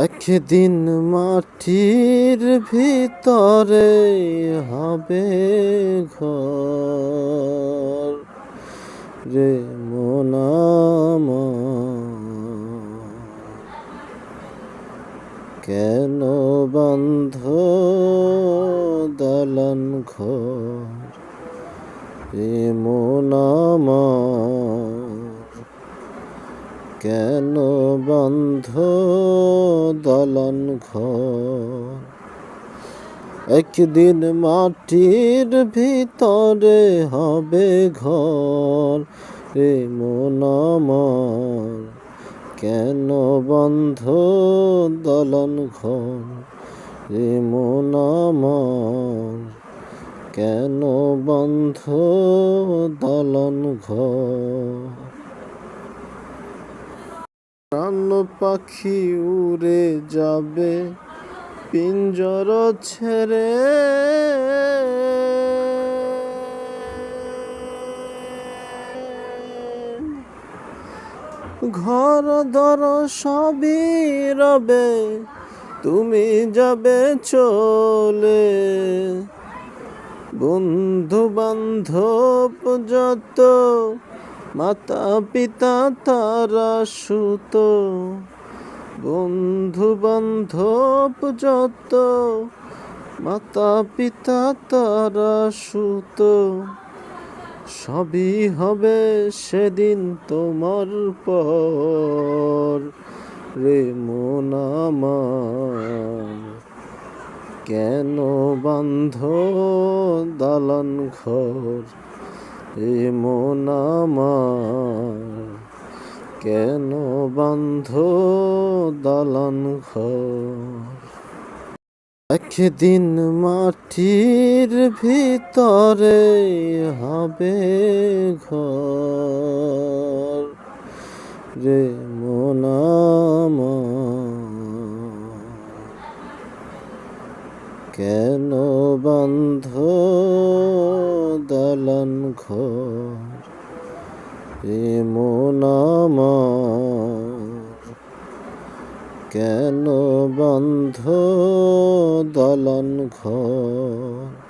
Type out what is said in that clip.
একদিন মাটির ভিতরে হবে ঘর রে মন আমার। কেন বন্ধ দালান ঘর রে মন আমার। কেন বন্ধ দালান ঘর। একদিন মাটির ভিতরে হবে ঘর রে মন আমার। কেন বন্ধ দালান ঘর রে মন আমার। কেন বন্ধ দালান ঘর। প্রাণ পাখি উড়ে যাবে পিঞ্জর ছেড়ে, ঘর দর সবই রবে তুমি যাবে চলে। বন্ধু বান্ধব যত মাতা পিতা তারা সুত। বন্ধু বান্ধব যত মাতা পিতা তারা সুত। সবই হবে সেদিন তোমার পর রে মন আমার। কেন বান্ধ দালান ঘর রে মন আমার। কেন বান্ধ দালান ঘর। একদিন মাটির ভিতরে হবে ঘর রে মন আমার। কেন বন্ধ দালান ঘর রে মন আমার। কেন বন্ধ দালান ঘর।